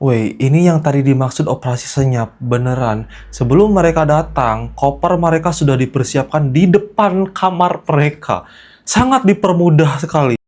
Woi, ini yang tadi dimaksud operasi senyap, beneran. Sebelum mereka datang, koper mereka sudah dipersiapkan di depan kamar mereka. Sangat dipermudah sekali.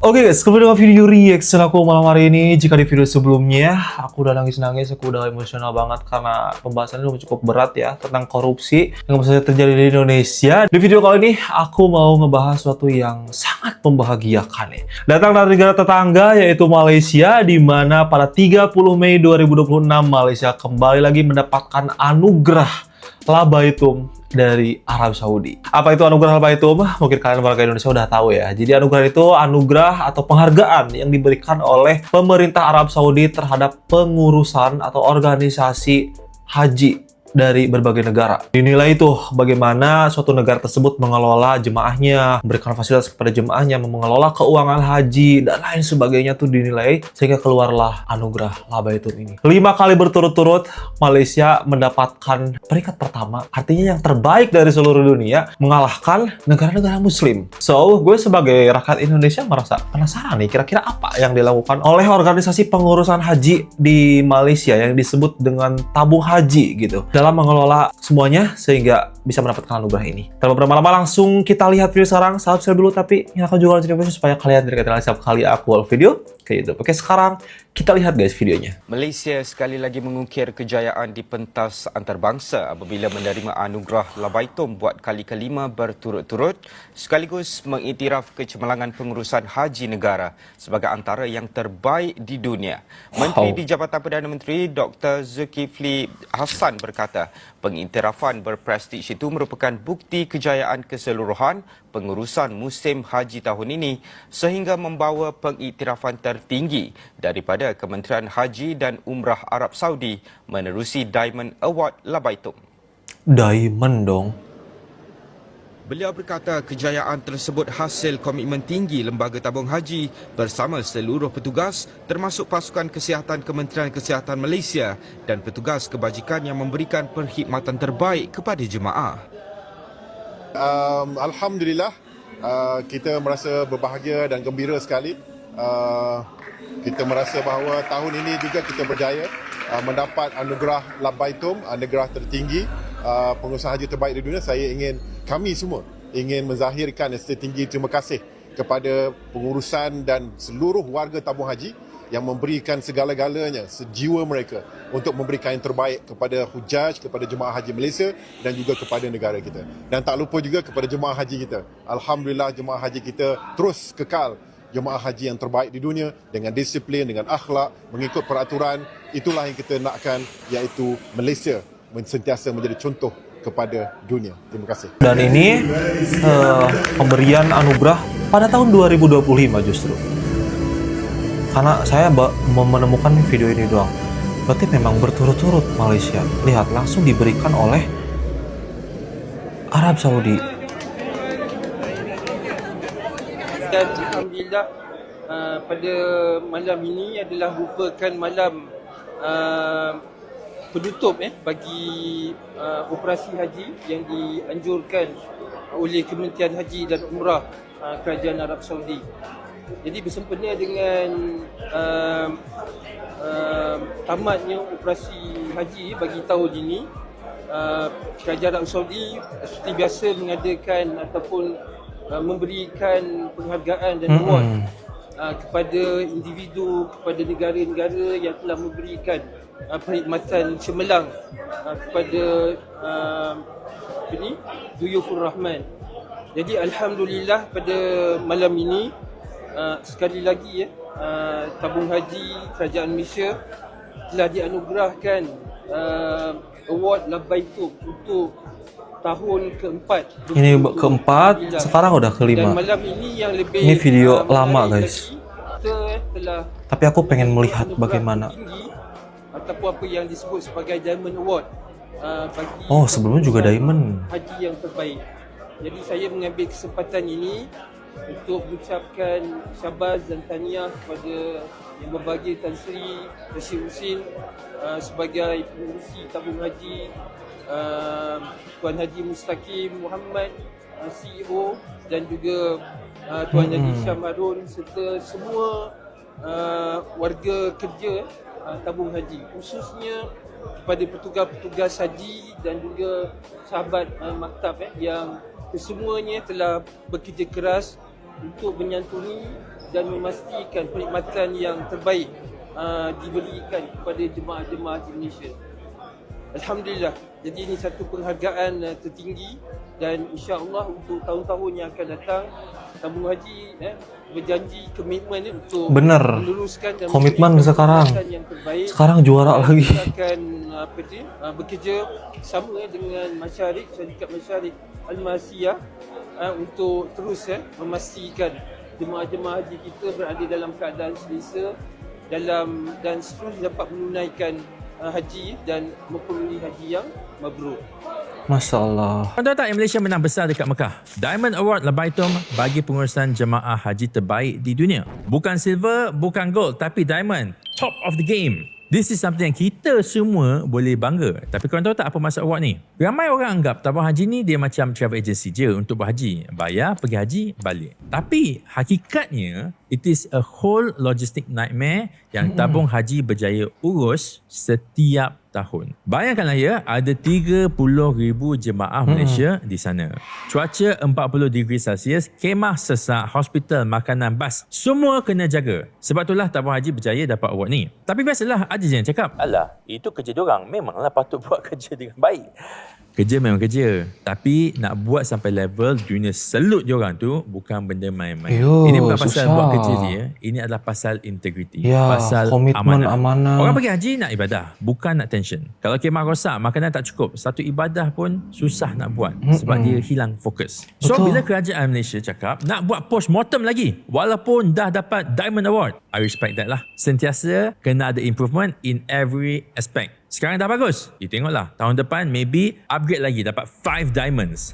Oke guys, kembali dengan video reaction aku malam hari ini. Jika di video sebelumnya, aku udah nangis-nangis, aku udah emosional banget karena pembahasannya udah cukup berat ya, tentang korupsi yang bisa terjadi di Indonesia. Di video kali ini, aku mau ngebahas sesuatu yang sangat membahagiakan nih. Datang dari negara tetangga, yaitu Malaysia, di mana pada 30 Mei 2026, Malaysia kembali lagi mendapatkan anugerah Labaitum dari Arab Saudi. Apa itu anugerah Labaitum? Mungkin kalian warga Indonesia udah tahu ya. Jadi anugerah itu anugerah atau penghargaan yang diberikan oleh pemerintah Arab Saudi terhadap pengurusan atau organisasi haji dari berbagai negara. Dinilai itu bagaimana suatu negara tersebut mengelola jemaahnya, memberikan fasilitas kepada jemaahnya, mengelola keuangan haji, dan lain sebagainya tuh dinilai sehingga keluarlah anugerah Labaitum ini. 5 kali berturut-turut Malaysia mendapatkan peringkat pertama, artinya yang terbaik dari seluruh dunia, mengalahkan negara-negara muslim. So, gue sebagai rakyat Indonesia merasa penasaran nih, kira-kira apa yang dilakukan oleh organisasi pengurusan haji di Malaysia yang disebut dengan tabung haji gitu, dalam mengelola semuanya sehingga bisa mendapatkan anugerah ini. Tanpa berlama-lama langsung kita lihat video sekarang. Subscribe dulu tapi nyalakan juga lonceng supaya kalian tidak ketinggalan setiap kali aku upload video ke YouTube. Oke, sekarang kita lihat guys videonya. Malaysia sekali lagi mengukir kejayaan di pentas antarabangsa apabila menerima anugerah Labaitum buat kali kelima berturut-turut, sekaligus mengiktiraf kecemerlangan pengurusan haji negara sebagai antara yang terbaik di dunia. Menteri di Jabatan Perdana Menteri Dr. Zulkifli Hasan berkata, pengiktirafan berprestij itu merupakan bukti kejayaan keseluruhan pengurusan musim haji tahun ini sehingga membawa pengiktirafan tertinggi daripada Kementerian Haji dan Umrah Arab Saudi menerusi Diamond Award Labaitum. Diamond dong. Beliau berkata kejayaan tersebut hasil komitmen tinggi Lembaga Tabung Haji bersama seluruh petugas termasuk pasukan kesihatan Kementerian Kesihatan Malaysia dan petugas kebajikan yang memberikan perkhidmatan terbaik kepada jemaah. Alhamdulillah, kita merasa berbahagia dan gembira sekali. Kita merasa bahawa tahun ini juga kita berjaya mendapat anugerah Labaitum, anugerah tertinggi pengurusan haji terbaik di dunia. Kami semua ingin menzahirkan setinggi terima kasih kepada pengurusan dan seluruh warga tabung haji yang memberikan segala-galanya, sejiwa mereka untuk memberikan yang terbaik kepada hujaj, kepada jemaah haji Malaysia dan juga kepada negara kita. Dan tak lupa juga kepada jemaah haji kita. Alhamdulillah, jemaah haji kita terus kekal jemaah haji yang terbaik di dunia dengan disiplin, dengan akhlak, mengikut peraturan. Itulah yang kita nakkan, iaitu Malaysia sentiasa menjadi contoh kepada dunia. Terima kasih. Dan ini pemberian anugerah pada tahun 2025 justru. Karena saya menemukan video ini doang. Berarti memang berturut-turut Malaysia. Lihat, langsung diberikan oleh Arab Saudi. Dan alhamdulillah pada malam ini adalah merupakan malam penutup bagi operasi haji yang dianjurkan oleh Kementerian Haji dan Umrah Kerajaan Arab Saudi. Jadi bersempena dengan tamatnya operasi haji bagi tahun ini, Kerajaan Arab Saudi seperti biasa mengadakan ataupun memberikan penghargaan dan award kepada individu, kepada negara-negara yang telah memberikan perkhidmatan cemerlang kepada Duyufur Rahman. Jadi alhamdulillah pada malam ini sekali lagi Tabung Haji Kerajaan Malaysia telah dianugerahkan award Labaitum untuk tahun keempat. Ini keempat, sekarang udah kelima. Dan malam ini yang lebih Ini video lama guys. Telah tapi aku pengen melihat bagaimana. Ataupun apa yang disebut sebagai Diamond Award bagi sebelumnya juga Diamond haji yang terbaik. Jadi saya mengambil kesempatan ini untuk mengucapkan syabas dan tahniah kepada Yang Berbahagia Tan Sri Rashid Husin sebagai pengurusi tabung haji, Tuan Haji Mustaqim Muhammad CEO dan juga Tuan Haji Syam Harun serta semua warga kerja tabung haji, khususnya kepada petugas-petugas haji dan juga sahabat maktab yang kesemuanya telah bekerja keras untuk menyantuni dan memastikan perkhidmatan yang terbaik diberikan kepada jemaah-jemaah haji Malaysia. Alhamdulillah, jadi ini satu penghargaan tertinggi dan insya-Allah untuk tahun-tahun yang akan datang tabung haji berjanji komitmen untuk Bener. meluruskan dan Komitmen memberikan sekarang. perkhidmatan yang terbaik. Sekarang juara lagi. Kita akan bekerja sama dengan syarikat Masyarik Al-Masiyah untuk terus memastikan jemaah-jemaah haji kita berada dalam keadaan selesa dan seterusnya dapat menunaikan haji dan memperoleh haji yang mabrur. Masya Allah. Tahu tak yang Malaysia menang besar dekat Mekah? Diamond Award Labaitum bagi pengurusan jemaah haji terbaik di dunia. Bukan silver, bukan gold, tapi diamond. Top of the game. This is something yang kita semua boleh bangga. Tapi korang tahu tak apa maksud award ni? Ramai orang anggap tabung haji ni dia macam travel agency je untuk berhaji. Bayar, pergi haji, balik. Tapi hakikatnya, it is a whole logistic nightmare yang tabung haji berjaya urus setiap tahun. Bayangkanlah ya, ada 30,000 jemaah Malaysia di sana. Cuaca 40 degree Celsius, kemah sesak, hospital, makanan, bas, semua kena jaga. Sebab itulah tabung haji berjaya dapat award ni. Tapi biasalah ada je yang cakap, alah, itu kerja diorang, memanglah patut buat kerja dengan baik. Kerja memang kerja, tapi nak buat sampai level dunia selut diorang tu bukan benda main-main. Ini bukan pasal susah. buat kerja dia, ini adalah pasal integriti, Ya, pasal komitmen, amanah. Orang pergi haji nak ibadah, bukan nak tension. Kalau kemah rosak, makanan tak cukup, satu ibadah pun susah nak buat sebab dia hilang fokus. So Betul. bila kerajaan Malaysia cakap nak buat post-mortem lagi walaupun dah dapat Diamond Award, I respect that lah. Sentiasa kena ada improvement in every aspect. Sekarang dah bagus. You tengoklah. Tahun depan maybe upgrade lagi. Dapat 5 diamonds.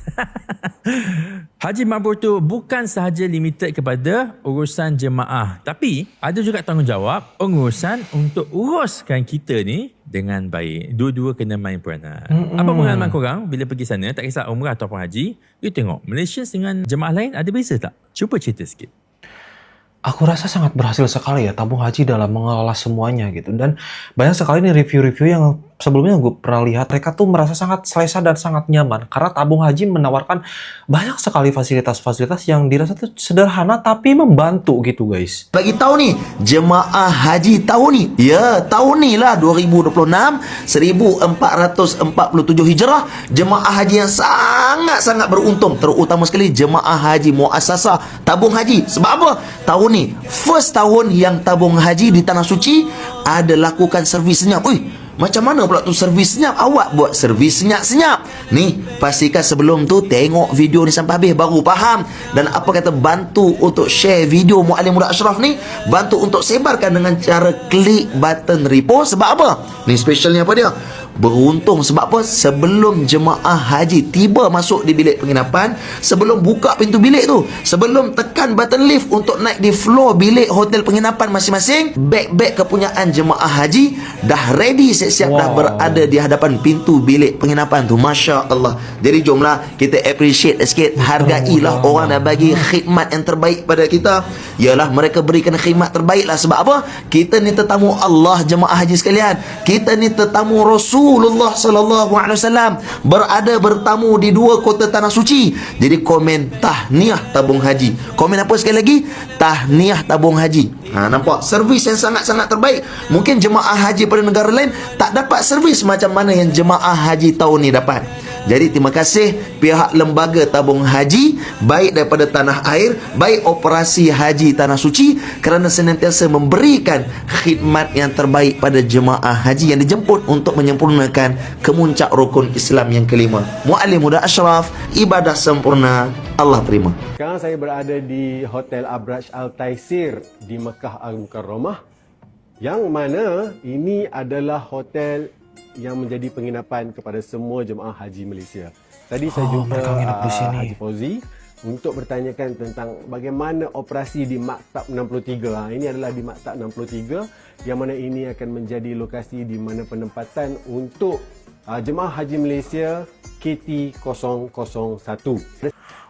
Haji mabrur tu bukan sahaja limited kepada urusan jemaah. Tapi ada juga tanggungjawab urusan untuk uruskan kita ni dengan baik. Dua-dua kena main peranan. Apa pengalaman korang bila pergi sana? Tak kisah umrah ataupun haji. You tengok. Malaysia dengan jemaah lain ada beza tak? Cuba cerita sikit. Aku rasa sangat berhasil sekali ya tabung haji dalam mengelola semuanya gitu. Dan banyak sekali nih review-review yang sebelumnya gue pernah lihat, mereka tuh merasa sangat selesa dan sangat nyaman karena tabung haji menawarkan banyak sekali fasilitas-fasilitas yang dirasa tuh sederhana tapi membantu gitu guys. Bagi tahu ni jemaah haji tahun ni, ya tahun ni lah 2026 1447 Hijrah, jemaah haji yang sangat-sangat beruntung, terutama sekali jemaah haji muassasah tabung haji. Sebab apa? Tahun ni first tahun yang tabung haji di Tanah Suci ada lakukan servis senyap. Macam mana pula tu servis senyap? Awak buat servis senyap-senyap. Ni, pastikan sebelum tu tengok video ni sampai habis baru faham. Dan apa kata bantu untuk share video Muallim Muda Ashraf ni, bantu untuk sebarkan dengan cara klik button repost. Sebab apa? Ni specialnya apa dia? Beruntung sebab apa? Sebelum jemaah haji tiba masuk di bilik penginapan, sebelum buka pintu bilik tu, sebelum tekan button lift untuk naik di floor bilik hotel penginapan masing-masing, beg-beg kepunyaan jemaah haji dah ready, siap-siap dah berada di hadapan pintu bilik penginapan tu. Masya Allah. Jadi jomlah kita appreciate sikit, hargailah orang dah bagi khidmat yang terbaik pada kita. Yalah, mereka berikan khidmat terbaik lah. Sebab apa? Kita ni tetamu Allah jemaah haji sekalian. Kita ni tetamu Rasulullah sallallahu alaihi wasallam, bertamu di 2 kota Tanah Suci. Jadi komen tahniah tabung haji. Komen apa sekali lagi? Tahniah tabung haji. Nampak servis yang sangat-sangat terbaik. Mungkin jemaah haji pada negara lain tak dapat servis macam mana yang jemaah haji tahun ni dapat. Jadi terima kasih pihak lembaga tabung haji, baik daripada tanah air, baik operasi haji Tanah Suci, kerana senantiasa memberikan khidmat yang terbaik pada jemaah haji yang dijemput untuk menyempurnakan kemuncak rukun Islam yang kelima. Muallim Muda Ashraf, ibadah sempurna, Allah terima. Sekarang saya berada di Hotel Abraj Al Taisir di Mekah Al Mukarramah, yang mana ini adalah hotel yang menjadi penginapan kepada semua jemaah haji Malaysia. Tadi saya jumpa Haji Fauzi untuk bertanyakan tentang bagaimana operasi di Maktab 63. Ini adalah di Maktab 63 yang mana ini akan menjadi lokasi di mana penempatan untuk jemaah haji Malaysia KT001.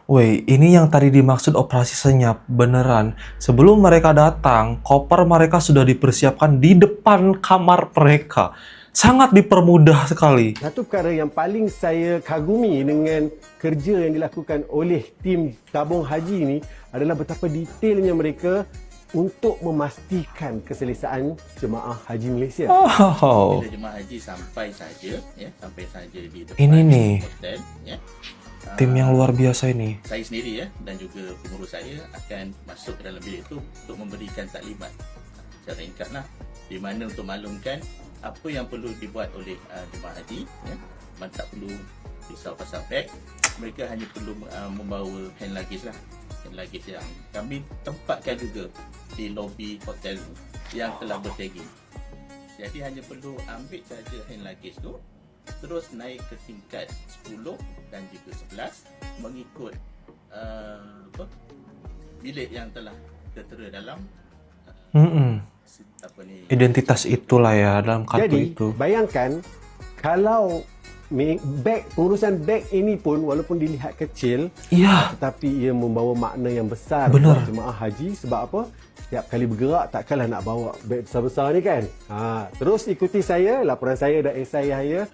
Woi, ini yang tadi dimaksud operasi senyap beneran. Sebelum mereka datang, koper mereka sudah dipersiapkan di depan kamar mereka. Sangat dipermudah sekali. Satu perkara yang paling saya kagumi dengan kerja yang dilakukan oleh tim tabung haji ni adalah betapa detailnya mereka untuk memastikan keselesaan jemaah haji Malaysia. Oh, Bila jemaah haji sampai saja di depan Ini nih. hotel, ya. tim yang luar biasa ini. Saya sendiri dan juga pengurus saya akan masuk ke dalam bilik itu untuk memberikan taklimat secara ringkaslah, di mana untuk maklumkan apa yang perlu dibuat oleh jemaah haji, ya. Mereka tak perlu risau pasal beg, mereka hanya perlu membawa hand luggage lah. Hand luggage yang kami tempatkan juga di lobi hotel yang telah bertagging. Jadi hanya perlu ambil saja hand luggage tu, terus naik ke tingkat 10 dan juga 11 mengikut bilik yang telah tertera dalam apa ni, Identitas itulah ya dalam kartu Jadi, itu. bayangkan kalau pengurusan beg ini pun walaupun dilihat kecil, Iya, tetapi ia membawa makna yang besar Benar. buat jemaah haji. Sebab apa? Setiap kali bergerak takkanlah nak bawa beg besar-besar ni kan. Terus ikuti saya, laporan saya dan esai saya.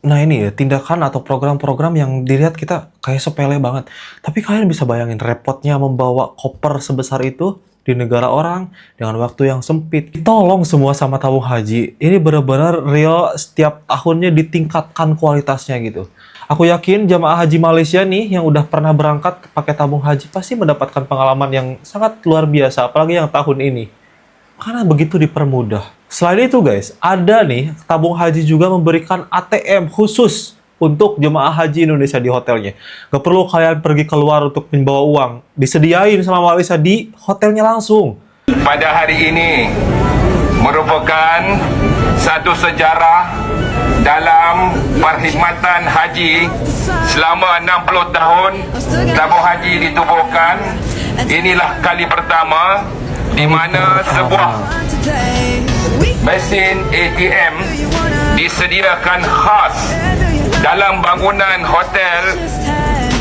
nah ini ya tindakan atau program-program yang dilihat kita kayak sepele banget. Tapi kalian bisa bayangin repotnya membawa koper sebesar itu di negara orang dengan waktu yang sempit. Tolong semua sama tabung haji. Ini benar-benar real, setiap tahunnya ditingkatkan kualitasnya gitu. Aku yakin jamaah haji Malaysia nih yang udah pernah berangkat pakai tabung haji pasti mendapatkan pengalaman yang sangat luar biasa, apalagi yang tahun ini. Karena begitu dipermudah. Selain itu guys, ada nih tabung haji juga memberikan ATM khusus untuk jemaah haji Indonesia di hotelnya. Gak perlu kalian pergi keluar untuk membawa uang. Disediain sama Malaysia di hotelnya langsung. Pada hari ini merupakan satu sejarah dalam perkhidmatan haji selama 60 tahun tabung haji ditubuhkan. Inilah kali pertama di mana sebuah mesin ATM disediakan khas dalam bangunan hotel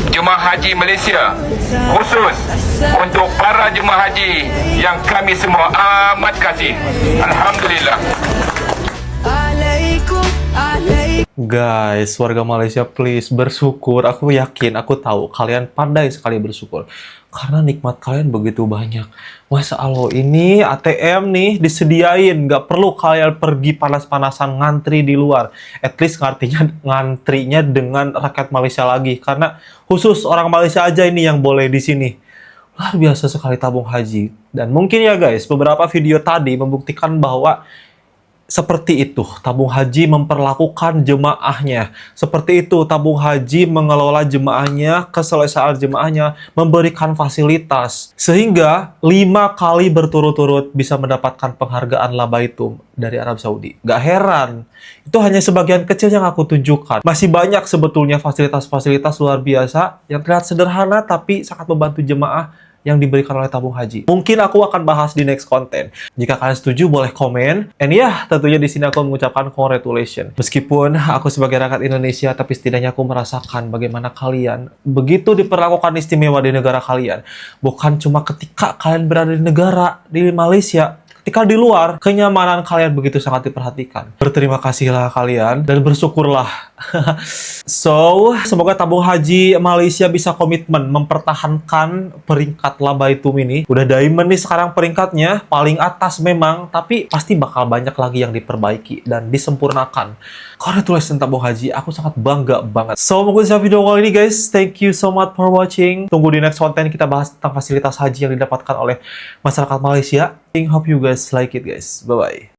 jemaah haji Malaysia, khusus untuk para jemaah haji yang kami semua amat kasih. Alhamdulillah. Guys, warga Malaysia please bersyukur. Aku yakin, aku tahu kalian pandai sekali bersyukur. Karena nikmat kalian begitu banyak. Masya Allah, ini ATM nih disediain. Gak perlu kalian pergi panas-panasan ngantri di luar. At least ngantrinya dengan rakyat Malaysia lagi. Karena khusus orang Malaysia aja ini yang boleh di sini. Luar biasa sekali tabung haji. Dan mungkin ya guys, beberapa video tadi membuktikan bahwa seperti itu tabung haji memperlakukan jemaahnya. Seperti itu tabung haji mengelola jemaahnya, keselesaan jemaahnya, memberikan fasilitas. Sehingga 5 kali berturut-turut bisa mendapatkan penghargaan Labaitum dari Arab Saudi. Gak heran. Itu hanya sebagian kecil yang aku tunjukkan. Masih banyak sebetulnya fasilitas-fasilitas luar biasa yang terlihat sederhana tapi sangat membantu jemaah yang diberikan oleh tabung haji. Mungkin aku akan bahas di next konten. Jika kalian setuju, boleh komen. And ya, tentunya di sini aku mengucapkan congratulations. Meskipun aku sebagai rakyat Indonesia, tapi setidaknya aku merasakan bagaimana kalian begitu diperlakukan istimewa di negara kalian. Bukan cuma ketika kalian berada di negara, di Malaysia, ketika di luar, kenyamanan kalian begitu sangat diperhatikan. Berterima kasihlah kalian dan bersyukurlah. So, semoga tabung haji Malaysia bisa komitmen mempertahankan peringkat Labaitum ini. Udah diamond nih sekarang peringkatnya, paling atas memang, tapi pasti bakal banyak lagi yang diperbaiki dan disempurnakan. Congratulations tabung haji, aku sangat bangga banget. So, mungkin sampai video kali ini guys. Thank you so much for watching. Tunggu di next konten kita bahas tentang fasilitas haji yang didapatkan oleh masyarakat Malaysia. I hope you guys like it guys. Bye-bye.